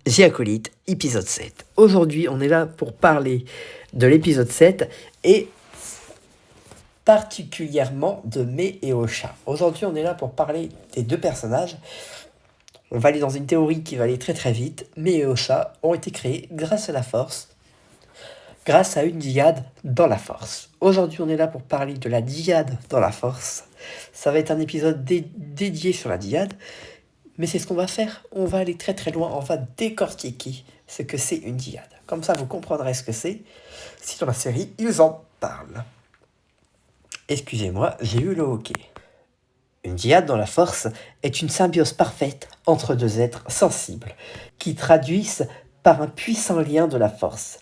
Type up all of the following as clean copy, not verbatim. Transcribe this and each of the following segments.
The Acolyte, épisode 7. Aujourd'hui, on est là pour parler de l'épisode 7 et particulièrement de Mai et Osha. Aujourd'hui, on est là pour parler des deux personnages. On va aller dans une théorie qui va aller très très vite. Mai et Osha ont été créés grâce à la Force, grâce à une dyade dans la Force. Aujourd'hui, on est là pour parler de la dyade dans la Force. Ça va être un épisode dédié sur la dyade. Mais c'est ce qu'on va faire. On va aller très très loin. On va décortiquer ce que c'est une dyade. Comme ça, vous comprendrez ce que c'est si dans la série, ils en parlent. Excusez-moi, j'ai eu le hoquet. Une dyade dans la Force est une symbiose parfaite entre deux êtres sensibles qui traduisent par un puissant lien de la Force.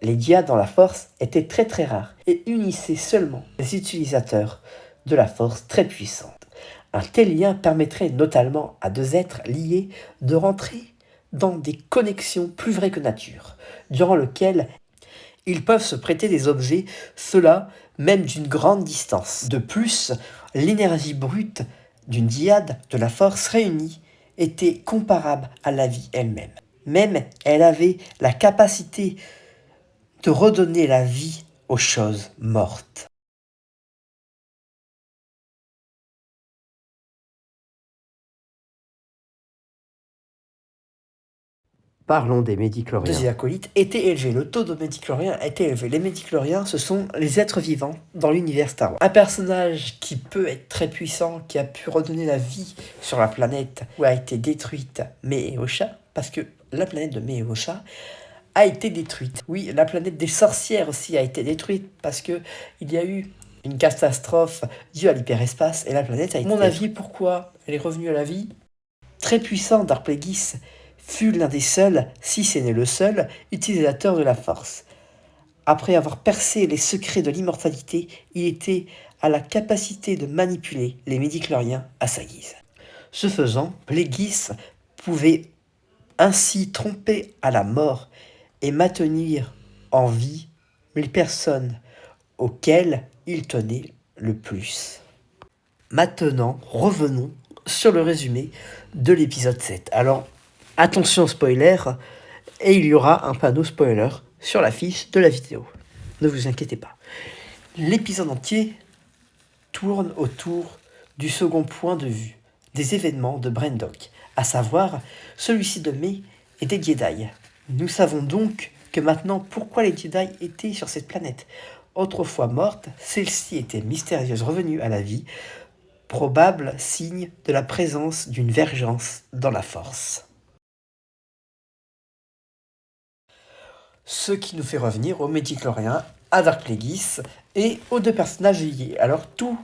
Les dyades dans la Force étaient très très rares et unissaient seulement les utilisateurs de la Force très puissante. Un tel lien permettrait notamment à deux êtres liés de rentrer dans des connexions plus vraies que nature, durant lesquelles ils peuvent se prêter des objets, cela même d'une grande distance. De plus, l'énergie brute d'une dyade de la Force réunie était comparable à la vie elle-même. Même elle avait la capacité de redonner la vie aux choses mortes. Parlons des médicloriens. Deux acolytes étaient élevés. Le taux de médicloriens était élevé. Les médicloriens, ce sont les êtres vivants dans l'univers Star Wars. Un personnage qui peut être très puissant, qui a pu redonner la vie sur la planète où a été détruite Mai et Osha, parce que la planète de Mai et Osha a été détruite. Oui, la planète des sorcières aussi a été détruite, parce que il y a eu une catastrophe due à l'hyperespace et la planète a été détruite. Mon avis, pourquoi elle est revenue à la vie? Très puissant, Dark Plagueis fut l'un des seuls, si ce n'est le seul, utilisateur de la Force. Après avoir percé les secrets de l'immortalité, il était à la capacité de manipuler les médicloriens à sa guise. Ce faisant, Plagueis pouvait ainsi tromper à la mort et maintenir en vie les personnes auxquelles il tenait le plus. Maintenant, revenons sur le résumé de l'épisode 7. Alors, attention spoiler, et il y aura un panneau spoiler sur la fiche de la vidéo. Ne vous inquiétez pas. L'épisode entier tourne autour du second point de vue des événements de Brendok, à savoir celui-ci de Mai et des Jedi. Nous savons donc que maintenant pourquoi les Jedi étaient sur cette planète. Autrefois morte, celle-ci était mystérieuse revenue à la vie, probable signe de la présence d'une vergence dans la Force. Ce qui nous fait revenir aux médicloriens, à Dark Plagueis et aux deux personnages liés. Alors tout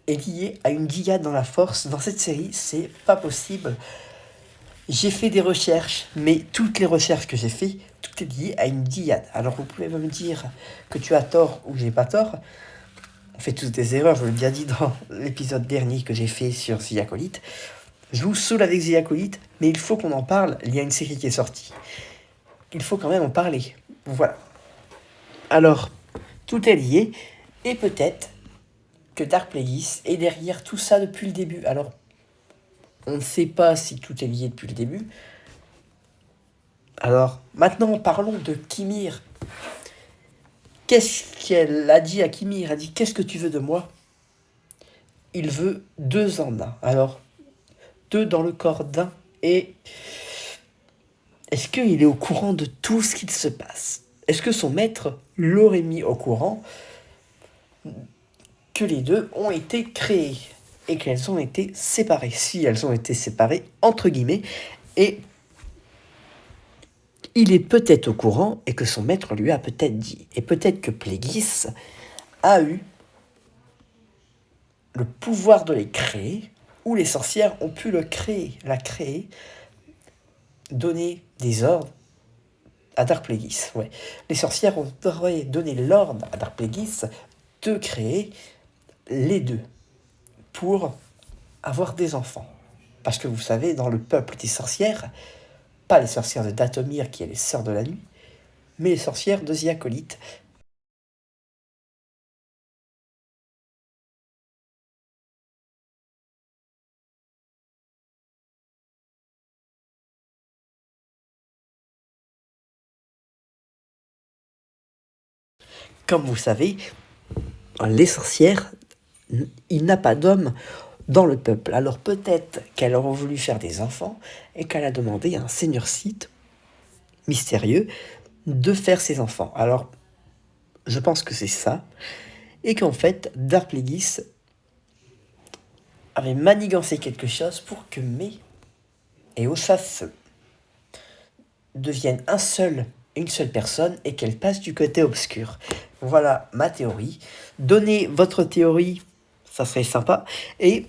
est lié à une dyade dans la Force. Dans cette série, c'est pas possible. J'ai fait des recherches, mais toutes les recherches que j'ai fait, tout est lié à une dyade. Alors vous pouvez me dire que tu as tort ou j'ai pas tort. On fait tous des erreurs, je l'ai bien dit dans l'épisode dernier que j'ai fait sur The Acolyte. Je vous saoule avec The Acolyte, mais il faut qu'on en parle. Il y a une série qui est sortie. Il faut quand même en parler. Voilà. Alors, tout est lié, et peut-être que Dark Plagueis est derrière tout ça depuis le début. Alors, on ne sait pas si tout est lié depuis le début. Alors, maintenant, parlons de Kimir. Qu'est-ce qu'elle a dit à Kimir? Elle a dit, qu'est-ce que tu veux de moi? Il veut deux en un. Alors, deux dans le corps d'un. Et est-ce qu'il est au courant de tout ce qu'il se passe? Est-ce que son maître l'aurait mis au courant que les deux ont été créées et qu'elles ont été séparées? Si elles ont été séparées, entre guillemets, et il est peut-être au courant et que son maître lui a peut-être dit. Et peut-être que Plagueis a eu le pouvoir de les créer, ou les sorcières ont pu la créer, donner des ordres à Dark Plagueis. Ouais. Les sorcières ont donné l'ordre à Dark Plagueis de créer les deux pour avoir des enfants. Parce que vous savez, dans le peuple des sorcières, pas les sorcières de Dathomir qui est les sœurs de la nuit, mais les sorcières de The Acolyte Comme vous savez, les sorcières, il n'a pas d'hommes dans le peuple. Alors peut-être qu'elle aurait voulu faire des enfants et qu'elle a demandé à un seigneur Sith mystérieux de faire ses enfants. Alors, je pense que c'est ça. Et qu'en fait, Dark Plagueis avait manigancé quelque chose pour que Mai et Osas deviennent une seule personne et qu'elle passe du côté obscur. Voilà ma théorie. Donnez votre théorie, ça serait sympa. Et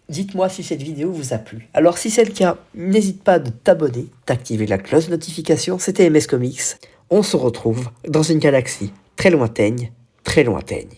dites-moi si cette vidéo vous a plu. Alors si c'est le cas, n'hésite pas de t'abonner, d'activer la cloche de notification. C'était MS Comics. On se retrouve dans une galaxie très lointaine, très lointaine.